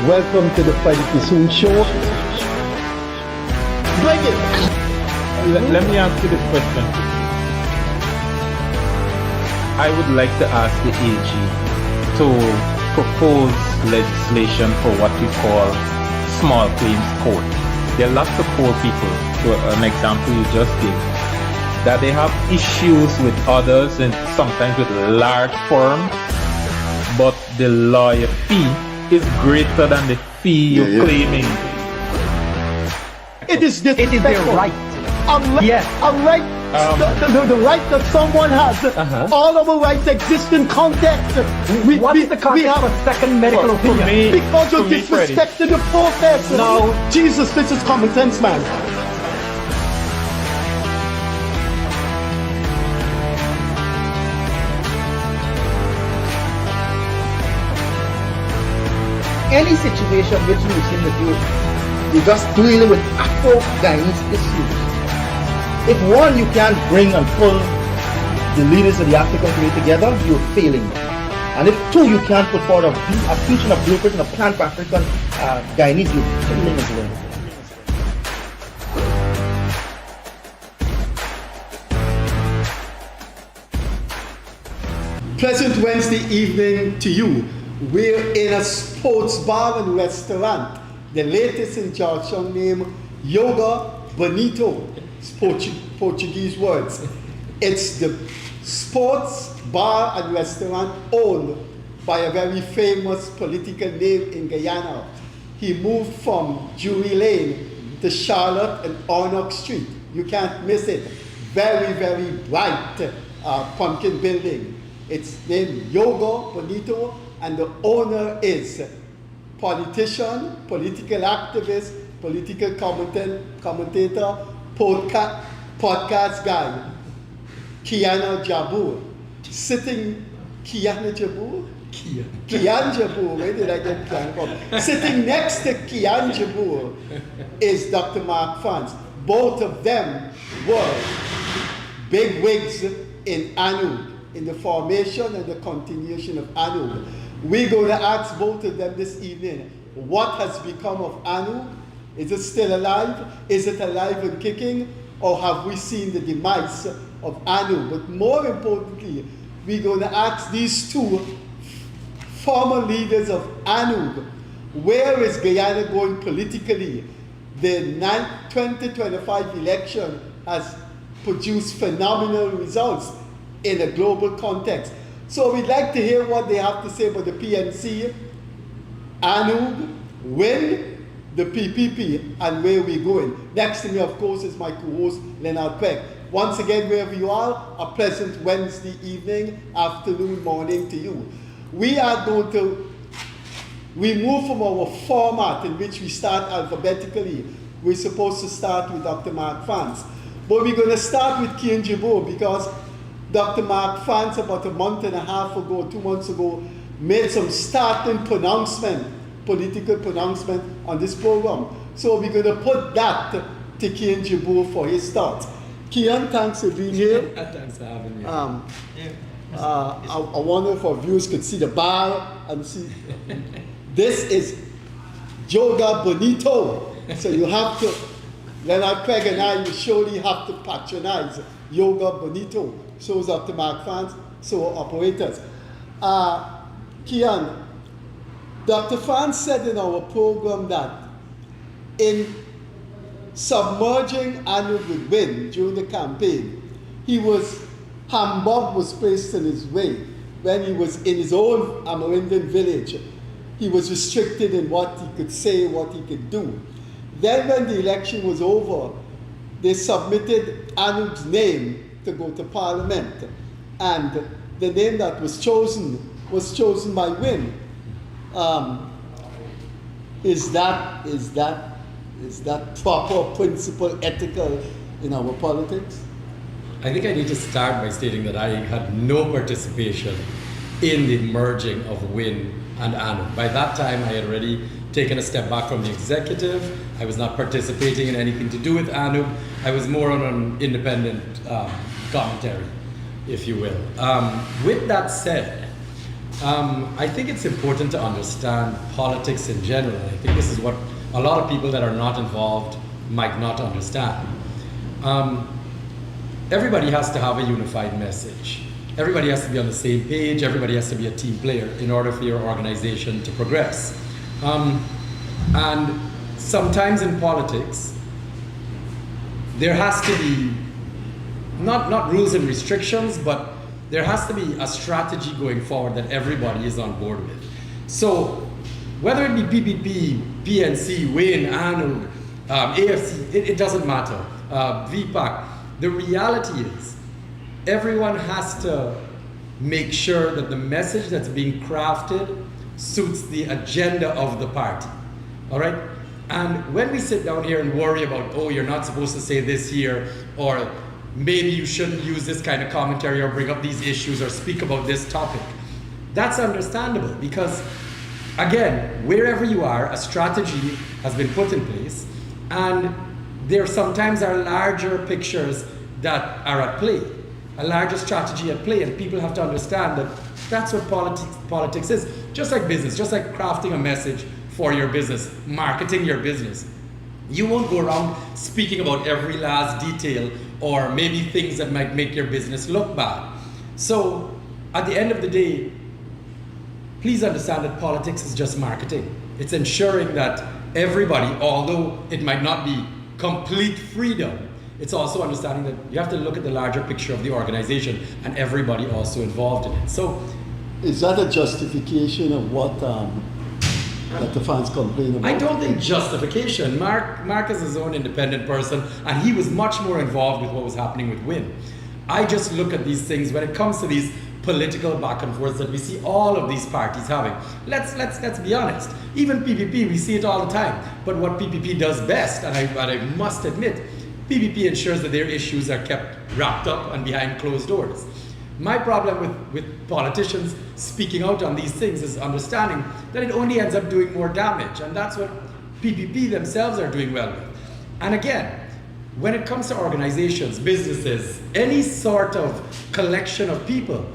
Welcome to the Freddie Kissoon Show. Bring it! Let me ask you this question. I would like to ask the AG to propose legislation for what we call small claims court. There are lots of poor people, to an example you just gave, that they have issues with others and sometimes with large firms, but the lawyer fee is greater than the fee you're claiming. It is their right. Unlike the right that someone has, all our rights exist in context. What is the context of a second medical opinion? Because you disrespected the process. No. Jesus, this is common sense, man. Any situation which you seem to do, you're just dealing with Afro-Guyanese issues. If one, you can't bring and pull the leaders of the African community together, you're failing. And if two, you can't put forward a future, a blueprint, and a plan for African Guyanese, you're failing as well. Pleasant Wednesday evening to you. We're in a sports bar and restaurant, the latest in Georgetown, named Yoga Bonito. It's Portuguese words. It's the sports bar and restaurant owned by a very famous political name in Guyana. He moved from Drury Lane to Charlotte and Arnold Street. You can't miss it. Very, very bright pumpkin building. It's named Yoga Bonito, and the owner is politician, political activist, political commentator, podcast guy, Kian Jabour. Kian Jabour, where did I get Kian from? Sitting next to Kian Jabour is Dr. Mark France. Both of them were big wigs in ANUG, in the formation and the continuation of ANUG. We're going to ask both of them this evening, what has become of ANUG? Is it still alive? Is it alive and kicking? Or have we seen the demise of ANUG? But more importantly, we're going to ask these two former leaders of ANUG, where is Guyana going politically? The 2025 election has produced phenomenal results in a global context. So we'd like to hear what they have to say about the PNC, ANUG, WIN, the PPP, and where we're going. Next to me, of course, is my co-host, Leonard. Once again, wherever you are, a pleasant Wednesday evening, afternoon, morning to you. We move from our format in which we start alphabetically. We're supposed to start with Dr. Mark France. But we're going to start with Kian Jabour because Dr. Mark France, about a month and a half ago, 2 months ago, made some startling political pronouncement on this program. So we're going to put that to Kian Jabour for his thoughts. Kian, thanks for being here. Thanks for having me. I wonder if our viewers could see the bar and see. This is Yoga Bonito. So you have to, Leonard Craig and I will surely have to patronize Yoga Bonito. So is Dr. Mark France, so are operators. Kian, Dr. France said in our program that in submerging ANUG with WIN during the campaign, Hamburg was placed in his way when he was in his own Amerindian village. He was restricted in what he could say, what he could do. Then when the election was over, they submitted ANUG's name to go to Parliament. And the name that was chosen by WIN. Is that proper, principle, ethical in our politics? I think I need to start by stating that I had no participation in the merging of WIN and ANUG. By that time, I had already taken a step back from the executive. I was not participating in anything to do with ANUG. I was more on an independent commentary, if you will. With that said, I think it's important to understand politics in general. I think this is what a lot of people that are not involved might not understand. Everybody has to have a unified message. Everybody has to be on the same page. Everybody has to be a team player in order for your organization to progress. And sometimes in politics, there has to be not rules and restrictions, but there has to be a strategy going forward that everybody is on board with. So whether it be PPP, PNC, WIN, ANUG, AFC, it doesn't matter, VPAC, the reality is everyone has to make sure that the message that's being crafted suits the agenda of the party, all right? And when we sit down here and worry about, oh, you're not supposed to say this here, or maybe you shouldn't use this kind of commentary or bring up these issues or speak about this topic, that's understandable because, again, wherever you are, a strategy has been put in place, and there sometimes are larger pictures that are at play, a larger strategy at play, and people have to understand that that's what politics is. Just like business, just like crafting a message for your business, marketing your business. You won't go around speaking about every last detail or maybe things that might make your business look bad. So at the end of the day, please understand that politics is just marketing. It's ensuring that everybody, although it might not be complete freedom, it's also understanding that you have to look at the larger picture of the organization and everybody also involved in it. So, is that a justification of what that the fans complain about? I don't think justification. Mark is his own independent person, and he was much more involved with what was happening with WIN. I just look at these things when it comes to these political back and forths that we see all of these parties having. Let's be honest. Even PPP, we see it all the time. But what PPP does best, and I must admit, PPP ensures that their issues are kept wrapped up and behind closed doors. My problem with politicians speaking out on these things is understanding that it only ends up doing more damage, and that's what PPP themselves are doing well with. And again, when it comes to organizations, businesses, any sort of collection of people,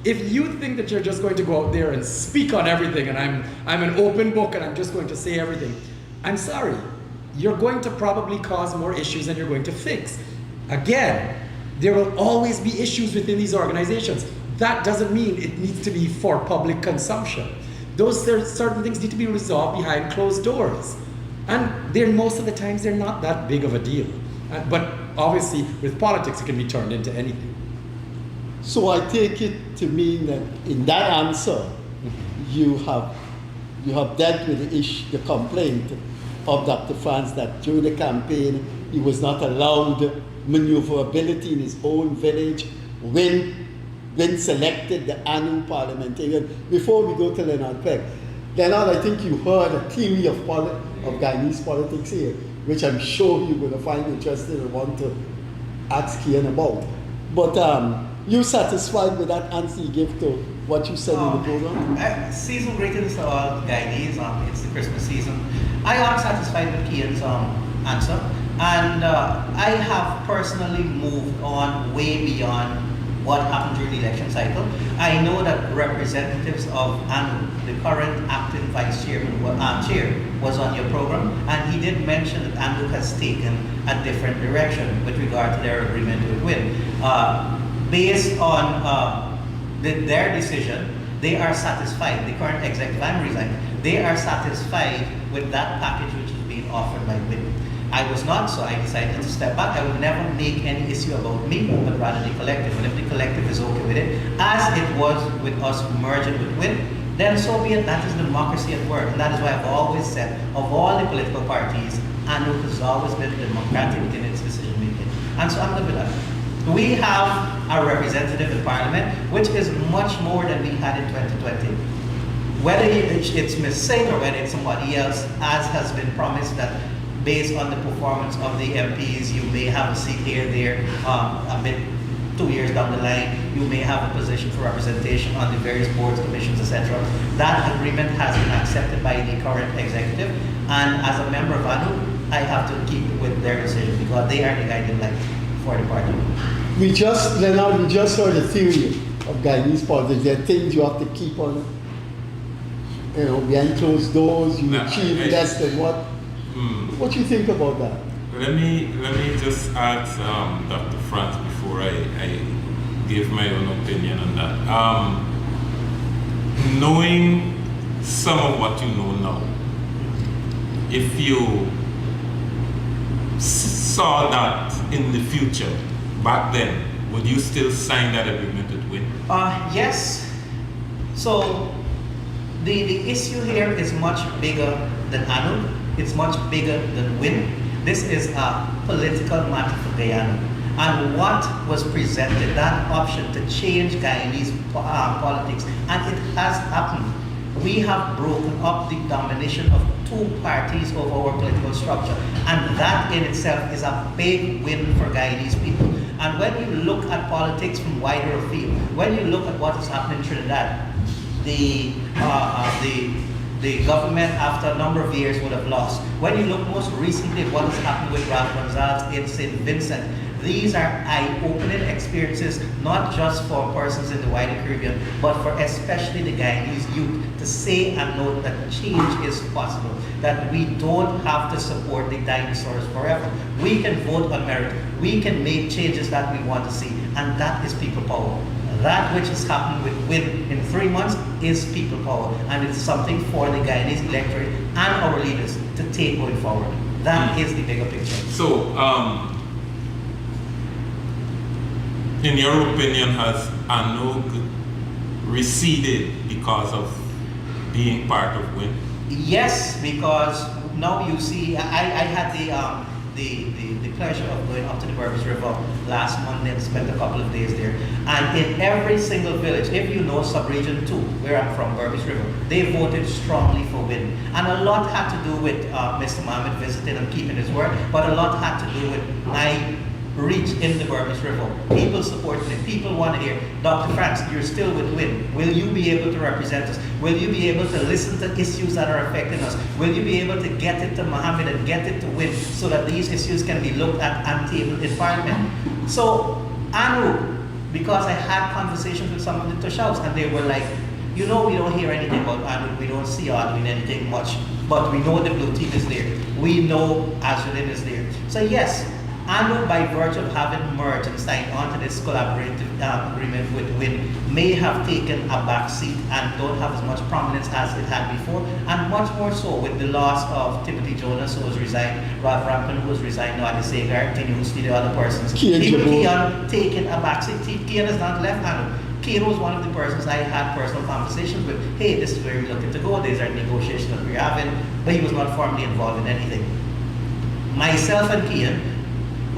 if you think that you're just going to go out there and speak on everything, and I'm an open book and I'm just going to say everything, I'm sorry, you're going to probably cause more issues than you're going to fix. Again, there will always be issues within these organizations. That doesn't mean it needs to be for public consumption. Those certain things need to be resolved behind closed doors. And most of the times they're not that big of a deal. But obviously with politics it can be turned into anything. So I take it to mean that in that answer, you have dealt with the complaint of Dr. France that during the campaign he was not allowed maneuverability in his own village when selected the ANUG parliamentarian. Before we go to Leonard Clegg, Leonard, I think you heard a theory of Guyanese politics here, which I'm sure you're going to find interesting and want to ask Kian about. But you satisfied with that answer you gave to what you said in the program? Season greetings to all Guyanese. It's the Christmas season. I am satisfied with Kian's answer, and I have personally moved on way beyond what happened during the election cycle. I know that representatives of ANUG, the current acting vice chairman, chair, was on your program, and he did mention that ANUG has taken a different direction with regard to their agreement with WIN. Based on their decision, they are satisfied. The current executive, I'm resigning, they are satisfied with that package which is being offered by WIN. I was not, so I decided to step back. I would never make any issue about me, but rather the collective. And if the collective is okay with it, as it was with us merging with WIN, then so be it. That is democracy at work. And that is why I've always said, of all the political parties, ANUG has always been democratic in its decision making. And so I'm good with that. We have a representative in Parliament, which is much more than we had in 2020. Whether it's Ms. Singh or whether it's somebody else, as has been promised that based on the performance of the MPs, you may have a seat here, there, a bit 2 years down the line, you may have a position for representation on the various boards, commissions, etc. That agreement has been accepted by the current executive, and as a member of ANUG, I have to keep with their decision because they are the guiding light for the party. Leonard, we just heard a theory of Guyanese politics. There are things you have to keep on behind closed doors, you No, achieve I- less than what? What do you think about that? Let me just ask Dr. France before I give my own opinion on that. Knowing some of what you know now, if you saw that in the future, back then, would you still sign that agreement with WIN? Yes. So the issue here is much bigger than ANUG. It's much bigger than WIN. This is a political matter for Guyana. And what was presented, that option to change Guyanese politics, and it has happened. We have broken up the domination of two parties over our political structure. And that in itself is a big win for Guyanese people. And when you look at politics from wider afield, when you look at what is happening in Trinidad, the government after a number of years would have lost. When you look most recently at what has happened with Ralph Gonzalez in St. Vincent, these are eye-opening experiences, not just for persons in the wider Caribbean, but for especially the Guyanese youth to say and note that change is possible, that we don't have to support the dinosaurs forever. We can vote on merit. We can make changes that we want to see, and that is people power. That which has happened with WIN in 3 months is people power, and it's something for the Guyanese electorate and our leaders to take going forward. That is the bigger picture. So, in your opinion, has ANUG receded because of being part of WIN? Yes, because now you see, I had the pleasure of going up to the Berbice River last Monday and spent a couple of days there. And in every single village, if you know Subregion 2, where I'm from, Berbice River, they voted strongly for WIN. And a lot had to do with Mr. Mohamed visiting and keeping his word, but a lot had to do with my reach in the Berbice River. People supporting it. People want to hear, Dr. France, you're still with WIN. Will you be able to represent us? Will you be able to listen to issues that are affecting us? Will you be able to get it to Mohamed and get it to WIN so that these issues can be looked at and tabled in Parliament? So, ANUG, because I had conversations with some of the Toshouts and they were like, you know, we don't hear anything about ANUG, we don't see her doing anything much, but we know the blue team is there. We know Azzurdin is there. So yes, ANUG, by virtue of having merged and signed onto this collaborative agreement with WIN, may have taken a back seat and don't have as much prominence as it had before, and much more so with the loss of Timothy Jonas, who was resigned, Ralph Rampton, who was resigned now at the Sagar, Tinusti, the other persons. Kian Even Jabour. Kian taking a back seat. Kian has not left ANUG. Kian was one of the persons I had personal conversations with. Hey, this is where we're looking to go. These are negotiations that we're having, but he was not formally involved in anything. Myself and Kian,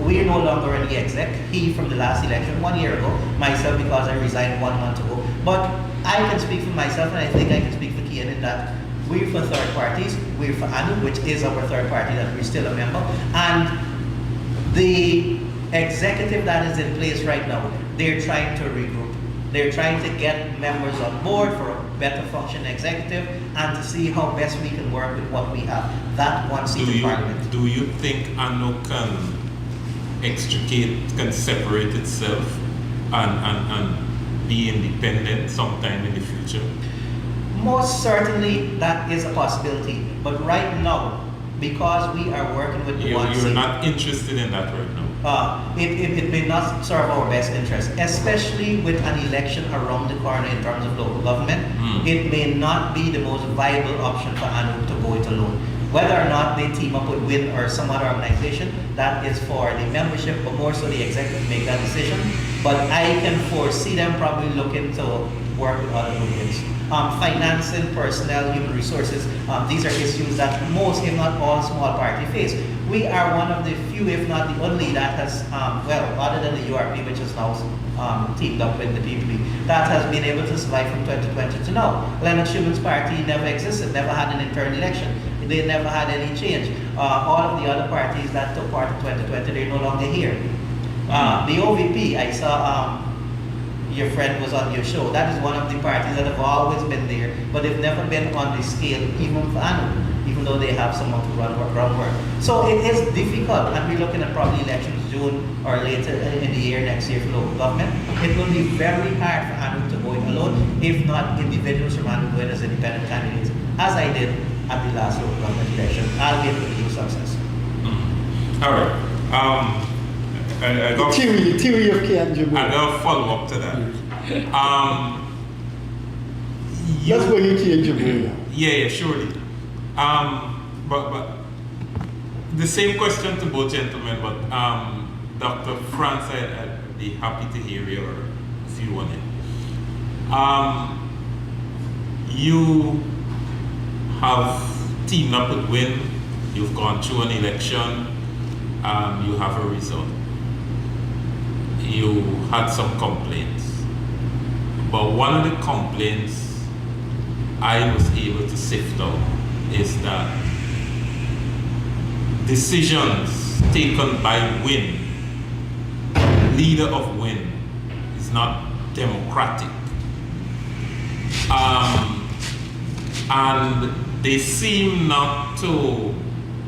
we are no longer in the exec. He from the last election 1 year ago. Myself because I resigned 1 month ago. But I can speak for myself, and I think I can speak for Kian in that we're for third parties. We're for ANUG, which is our third party that we're still a member. And the executive that is in place right now, they're trying to regroup. They're trying to get members on board for a better functioning executive and to see how best we can work with what we have. That one seat in Parliament. Do you think ANUG can separate itself and be independent sometime in the future? Most certainly that is a possibility. But right now, because we are working with the one You're seat, not interested in that right now? it may not serve our best interest, especially with an election around the corner in terms of local government. It may not be the most viable option for ANUG to go it alone. Whether or not they team up with WIN or some other organization, that is for the membership, but more so the executive make that decision. But I can foresee them probably looking to work with other movements. Financing, personnel, human resources, these are issues that most, if not all, small parties face. We are one of the few, if not the only, that has, other than the URP, which is now teamed up with the PPP, that has been able to survive from 2020 to now. Leonard Schuman's party never existed, never had an internal election. They never had any change. All of the other parties that took part in 2020, they're no longer here. The OVP, I saw your friend was on your show. That is one of the parties that have always been there, but they've never been on the scale, even for ANUG, even though they have someone to run groundwork. So it is difficult, and we're looking at probably elections June or later in the year next year for local government. It will be very hard for ANUG to go it alone, if not individuals from ANUG going as independent candidates. as I did at the last local government election, albeit with huge success. All right. I got The theory of Kian Jabour. I got a follow up to that. Let's bring in Kian Jabour now. Yeah, surely. But the same question to both gentlemen, but Dr. France, I'd be happy to hear your view on it. You have teamed up with WIN, you've gone through an election, you have a result. You had some complaints, but one of the complaints I was able to sift out is that decisions taken by WIN, leader of WIN, is not democratic. And they seem not to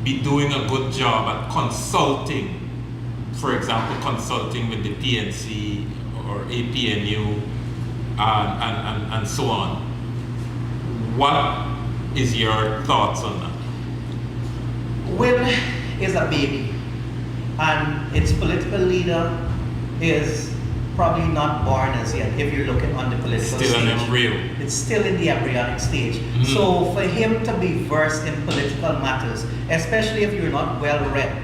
be doing a good job at consulting, for example, consulting with the PNC or APNU and so on. What is your thoughts on that? WIN is a baby, and its political leader is probably not born as yet, if you're looking on the political Still stage. an embryo. It's still in the embryonic stage. So for him to be versed in political matters, especially if you're not well read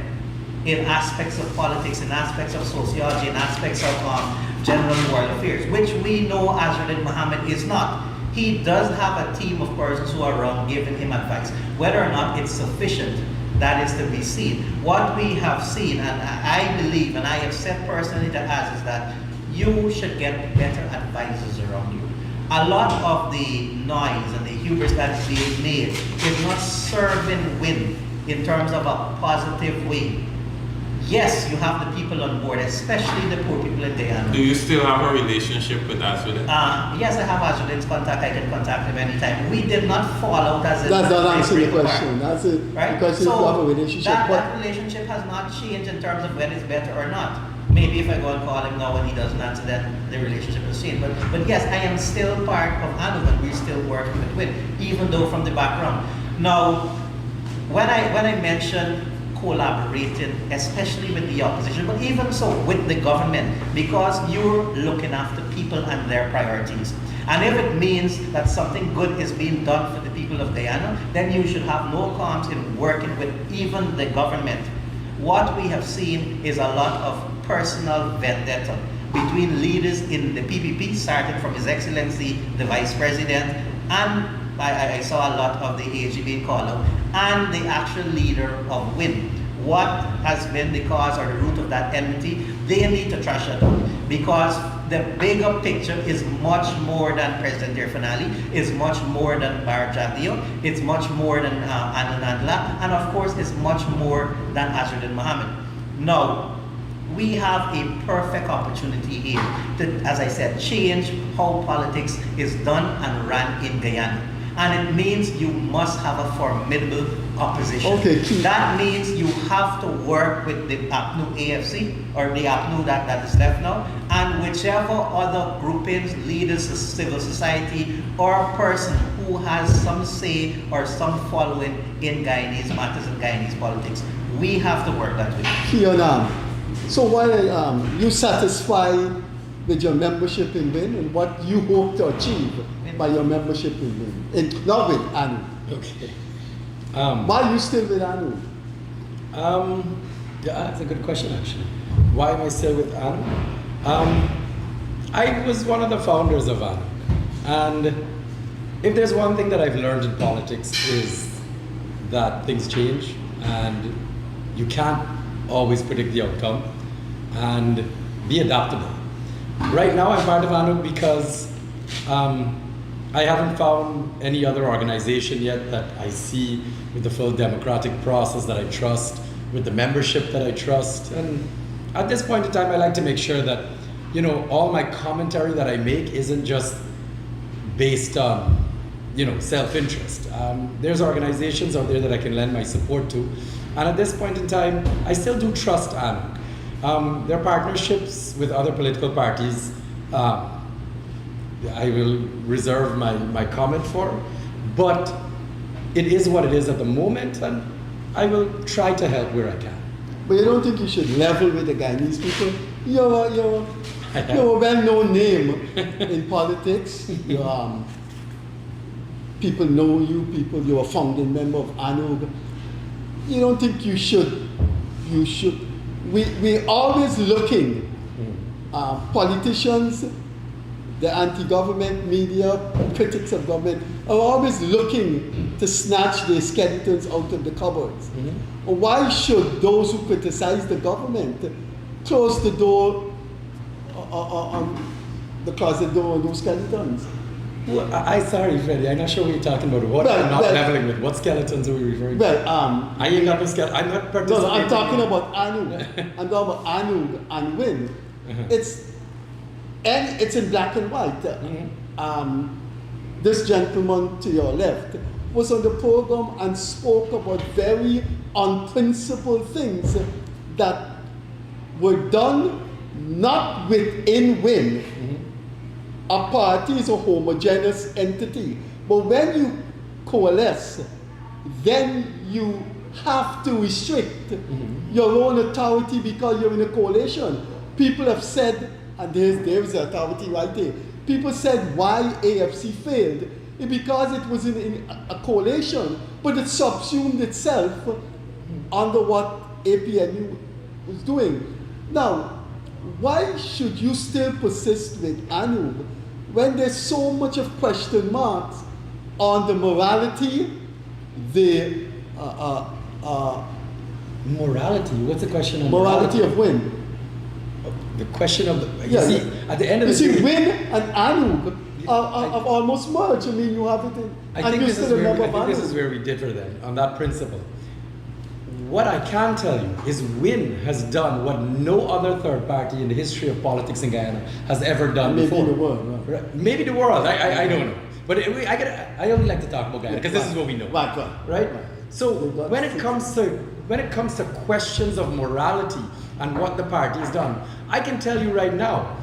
in aspects of politics, in aspects of sociology, in aspects of general world affairs, which we know Azzurdin Mohamed is not. He does have a team of persons who are around giving him advice. Whether or not it's sufficient, that is to be seen. What we have seen, and I believe, and I have said personally to us, is that you should get better advisors around you. A lot of the noise and the hubris that is being made is not serving WIN in terms of a positive way. Yes, you have the people on board, especially the poor people in Guyana. Do you still have a relationship with Azzurdin? Yes, I have Azzurdin's contact. I can contact him anytime. We did not fall out as a That doesn't answer the question. That's it. right? Because you have a relationship. That relationship has not changed in terms of when it's better or not. Maybe if I go and call him now and he doesn't answer, then the relationship is changed. But yes, I am still part of ANUG and we're still working with WIN, even though from the background. Now, when I mention collaborating, especially with the opposition, but even so with the government, because you're looking after people and their priorities. And if it means that something good is being done for the people of Guyana, then you should have no qualms in working with even the government. What we have seen is a lot of personal vendetta between leaders in the PPP, starting from His Excellency, the Vice President, and I saw a lot of the AG being called out, and the actual leader of WIN. What has been the cause or the root of that enmity? They need to trash it out, because the bigger picture is much more than President Irfanali, is much more than Bar Jadio, it's much more than Anandla, and of course it's much more than Azzurdin Mohamed. Now, we have a perfect opportunity here to, as I said, change how politics is done and run in Guyana. And it means you must have a formidable opposition. Okay, that means you have to work with the APNU AFC, or the APNU that is left now, and whichever other groupings, leaders of civil society, or person who has some say or some following in Guyanese matters and Guyanese politics. We have to work that way. Kian, so while you satisfied with your membership in WIN and what you hope to achieve by your membership in WIN, not with ANUG. Okay. Why are you still with ANUG? Yeah, that's a good question actually. Why am I still with ANUG? I was one of the founders of ANUG, and if there's one thing that I've learned in politics is that things change and you can't always predict the outcome, and be adaptable. Right now I'm part of ANUG because I haven't found any other organization yet that I see with the full democratic process that I trust, with the membership that I trust. And at this point in time, I like to make sure that, you know, all my commentary that I make isn't just based on, you know, self-interest. There's organizations out there that I can lend my support to. And at this point in time, I still do trust ANUG. There are partnerships with other political parties I will reserve my comment for, but it is what it is at the moment, and I will try to help where I can. But you don't think you should level with the Guyanese people? You're a well-known name in politics. People know you. You're a founding member of ANUG. You don't think you should? We're always looking. Politicians, the anti-government media, critics of government are always looking to snatch their skeletons out of the cupboards. Why should those who criticize the government close the door on the closet door on those skeletons? Well, I'm sorry, Freddie. I'm not sure what you're talking about. What I'm not leveling with. What skeletons are we referring to? Well, I ain't got no skeleton. I'm not participating. No, I'm talking about ANUG. I'm talking about ANUG and WIN. It's in black and white. This gentleman to your left was on the program and spoke about very unprincipled things that were done not within WIN. A party is a homogeneous entity. But when you coalesce, then you have to restrict your own authority because you're in a coalition. People have said, and there's the authority right there. People said why AFC failed because it was in a coalition, but it subsumed itself under what APNU was doing. Now, why should you still persist with ANUG when there's so much of question marks on the morality, the morality? What's the question on morality of WIN? The question of the, see, at the end of the day, WIN and ANUG have almost merged. I mean, you have it in. I think this is where we differ then on that principle. What I can tell you is WIN has done what no other third party in the history of politics in Guyana has ever done before. Maybe the world, right? Maybe the world. I don't know. But I only like to talk about Guyana because this is what we know. Right? So when it comes to questions of morality and what the party has done, I can tell you right now,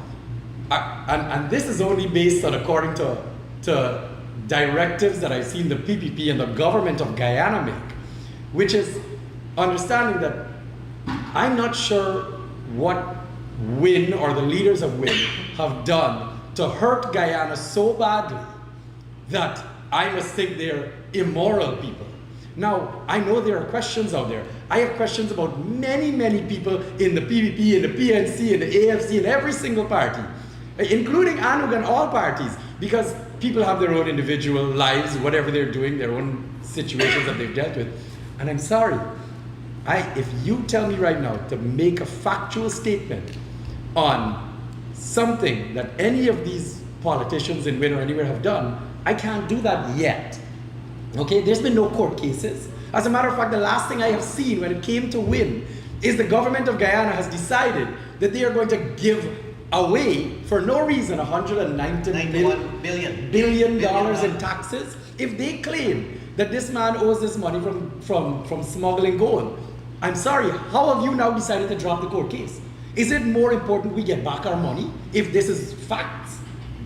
and this is only based on according to directives that I've seen the PPP and the government of Guyana make, which is understanding that I'm not sure what WIN or the leaders of WIN have done to hurt Guyana so badly that I must think they're immoral people. Now, I know there are questions out there. I have questions about many, many people in the PPP, in the PNC, in the AFC, in every single party, including ANUG and all parties, because people have their own individual lives, whatever they're doing, their own situations that they've dealt with. And I'm sorry, if you tell me right now to make a factual statement on something that any of these politicians in WIN or anywhere have done, I can't do that yet. Okay, there's been no court cases. As a matter of fact, the last thing I have seen when it came to WIN is the government of Guyana has decided that they are going to give away, for no reason, $191 billion in taxes if they claim that this man owes this money from smuggling gold. I'm sorry, how have you now decided to drop the court case? Is it more important we get back our money if this is facts?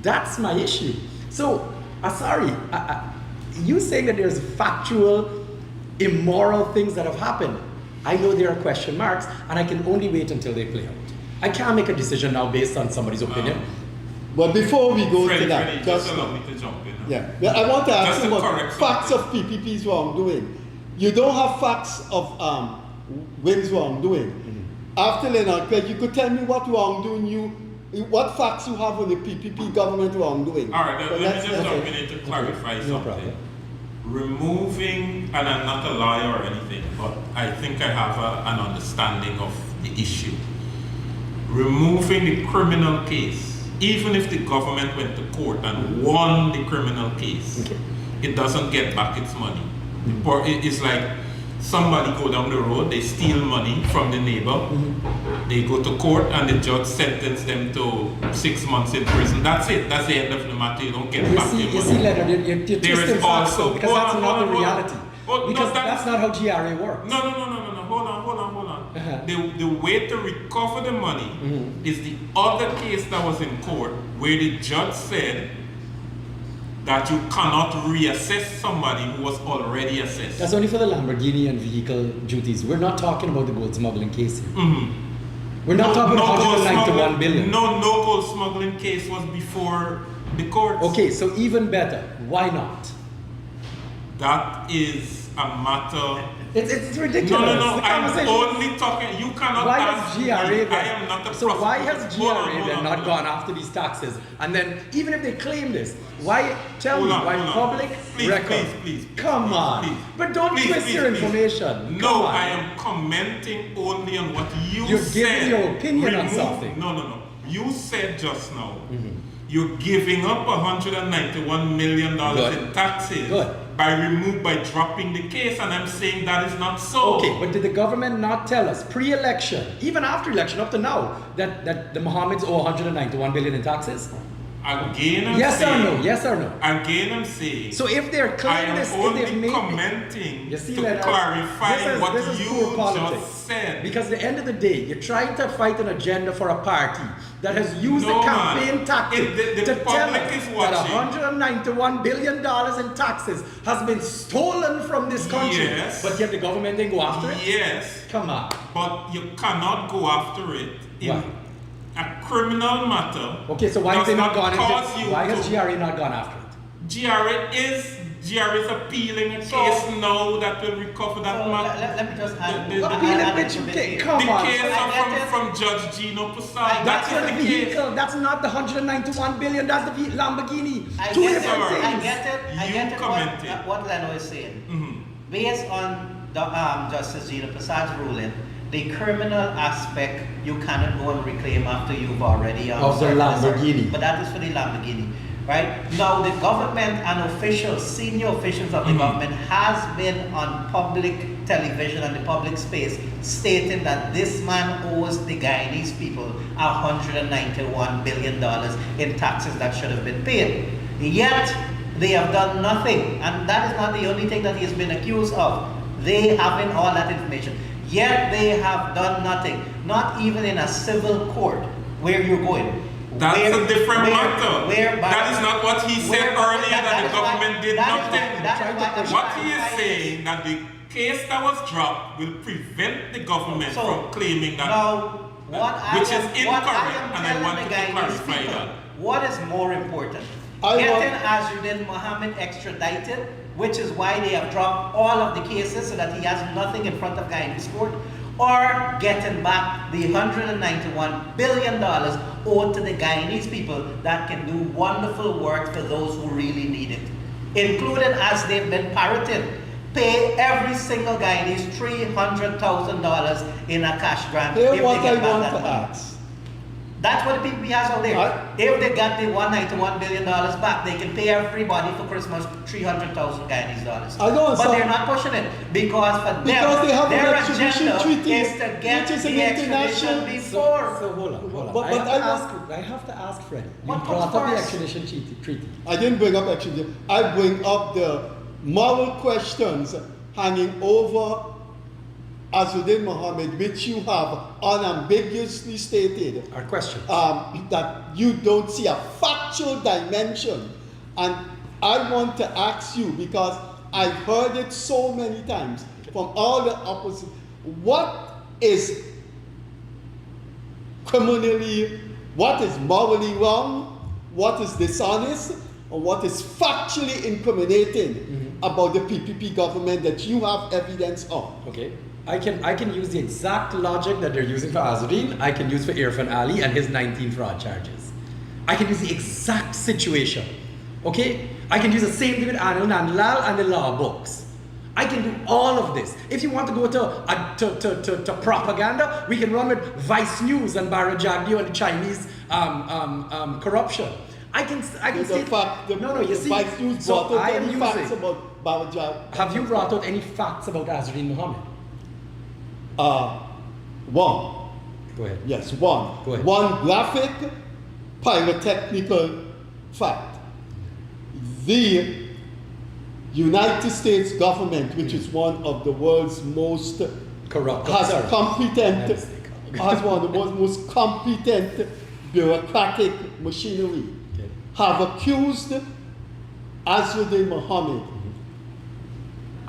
That's my issue. So, sorry, you saying that there's factual, immoral things that have happened. I know there are question marks, and I can only wait until they play out. I can't make a decision now based on somebody's opinion. But before we go to that, Freddie, just allow me to jump in. Yeah, I want to ask you about facts of PPP's wrongdoing. You don't have facts of WIN's wrongdoing. After Leonard, you could tell me what what facts you have on the PPP government wrongdoing. All right, let me just jump in to clarify something. Problem. Removing, and I'm not a lawyer or anything, but I think I have an understanding of the issue. Removing the criminal case, even if the government went to court and won the criminal case, it doesn't get back its money. It's like somebody go down the road, they steal money from the neighbor, they go to court and the judge sentenced them to 6 months in prison. That's it. That's the end of the matter. You don't get back your money. You see, Leonard, you're twisting facts though, because that's not the reality. Because that's not how GRA works. No. Hold on. The way to recover the money is the other case that was in court where the judge said that you cannot reassess somebody who was already assessed. That's only for the Lamborghini and vehicle duties. We're not talking about the gold smuggling case here. We're not talking about 191 billion. No gold smuggling case was before the courts. Okay, so even better. Why not? That is a matter. It's ridiculous. No. The I'm conversation- only talking. You cannot Why ask has me. GRA I am not a So why has prosecutor. Hold GRA then on, not hold gone on. after these taxes? And then even if they claim this, why tell Hold me on, why hold on. public Please, record? please, Come on. please. But don't Please, twist please, your please. information. No, Come on. I am commenting only on what you You're said. giving your opinion on something. No. You said just now, you're giving up $191 million Good. in taxes Good. by dropping the case, and I'm saying that is not so. Okay, but did the government not tell us pre-election, even after election, up to now, that the Mohammeds owe 191 billion in taxes? Again, I'm Yes or saying, no? Yes or no? Again, I'm saying. So if they're I claiming am this, if only they've made commenting You see, to Leonard, clarify what this is poor you politics. just said. Because at the end of the day, you're trying to fight an agenda for a party that has used No, the campaign man. tactic The to tell public us is that watching. $191 billion in taxes has been stolen from this country. Yes. But yet the government didn't go after it? Yes, Come on. but you cannot go after it in Why? a criminal matter. Okay, so why have they does not gone cause into, you why has to- GRA not gone after it? GRA is appealing a So- case now that will recover that So matter. let me just add. The- Appeal add it, bitch, a bit okay, here. come The on. case I get it. from Judge Gino I Pusad. get That's That for is the the case. vehicle. That's not the 191 billion. That's the Lamborghini. I Two get different it. I things. get it. I You get it. commented. What Leno is saying. Mhm. Based on Justice Gina Prasad's ruling, the criminal aspect you cannot go and reclaim after you've already Of the served Lamborghini. But that is for the Lamborghini, right? Now the government and officials, senior officials of the government, has been on public television and the public space stating that this man owes the Guyanese people $191 billion in taxes that should have been paid. Yet they have done nothing, and that is not the only thing that he has been accused of. They having all that information. Yet they have done nothing, not even in a civil court where you're going. That's a different matter. Whereby, That is not what he said earlier, that the is why- government did that is nothing. why- that is why I'm What trying he to is find saying that the case that was dropped will prevent the government So, from claiming that. Now, what which I is am, incorrect, what I am and I telling wanted the to Guyanese clarify people, that. what is more important? I Getting want- Azzurdin Mohamed extradited, which is why they have dropped all of the cases so that he has nothing in front of Guyanese court, or getting back the $191 billion owed to the Guyanese people that can do wonderful work for those who really need it, including, as they've been parroting, pay every single Guyanese $300,000 in a cash grant Here's if what they get I back want that to money. ask. That's what the people he has out there. Right. If they got the $191 billion back, they can pay everybody for Christmas $300,000 Guyanese dollars. I know, But so- they're not pushing it because for them, Because they have an their extradition agenda treaty, is to get which is the an international- extradition before. So hold on. But I have to ask Freddie. You What brought comes up the first? extradition treaty. I didn't bring up extradition. I bring up the moral questions hanging over Azzurdin Mohamed, which you have unambiguously stated Our question. that you don't see a factual dimension. And I want to ask you, because I've heard it so many times from all the opposite, what is criminally, what is morally wrong, what is dishonest, or what is factually incriminating about the PPP government that you have evidence of? Okay. I can use the exact logic that they're using for Azzurdin. I can use for Irfan Ali and his 19 fraud charges. I can use the exact situation. Okay? I can use the same thing with Anil Nandlal and the law books. I can do all of this. If you want to go to propaganda, we can run with Vice News and Barajagdio and the Chinese corruption. I can The say fact, the, no, you the see. Vice News So brought out I am any facts using. about Barajagdio. Have you brought out any facts about Azzurdin Mohamed? One. Go ahead. Yes, one. Go ahead. One graphic pyrotechnical fact. The United States government, which is one of the world's most Corrupt. has Sorry. competent, Mistake. has one of the most competent bureaucratic machinery, Okay. have accused Azzurdin Mohamed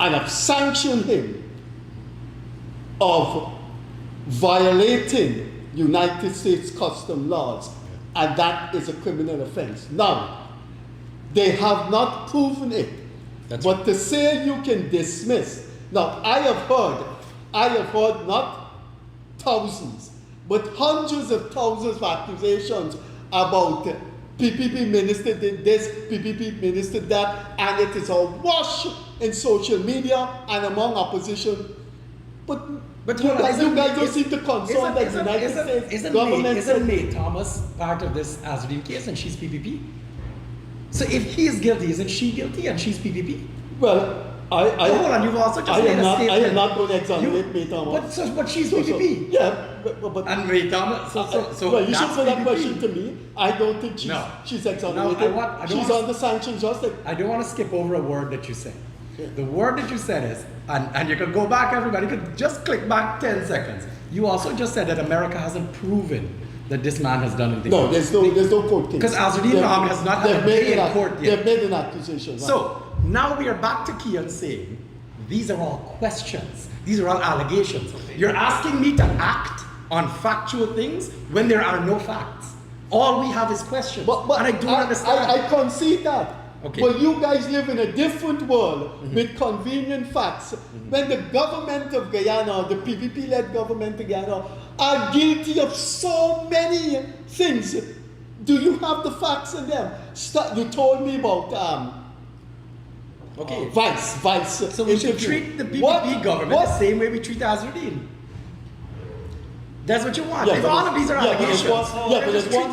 and have sanctioned him of violating United States custom laws, and that is a criminal offense. Now, they have not proven it, but to say you can dismiss. Now, I have heard not thousands, but hundreds of thousands of accusations about PPP minister did this, PPP minister that, and it is a wash in social media and among opposition. But you guys don't seem to consult the United States government. Isn't May Thomas part of this Azzurdin case and she's PPP? So if he is guilty, isn't she guilty and she's PPP? Well, hold on, you've also just made a statement. I am not going to exonerate May Thomas. But she's PPP. Yeah, but and May Thomas. Well, you should put that question to me. I don't think she's exonerated. She's under sanctions justice. I don't want to skip over a word that you said. Yeah. The word that you said is, and you can go back, everybody, you could just click back 10 seconds. You also just said that America hasn't proven that this man has done anything. No, there's no court case. Because Azzurdin Mohamed has not had a day in court yet. They've made an accusation. Right? So, now we are back to Kian saying, these are all questions. These are all allegations. You're asking me to act on factual things when there are no facts. All we have is questions. But and I don't understand. I concede that. Okay. But you guys live in a different world with convenient facts. When the government of Guyana, the PPP-led government of Guyana, are guilty of so many things, do you have the facts in them? You told me about Vice. So we should treat the PPP government the same way we treat Azzurdin. That's what you want. If all of these are allegations, but there's one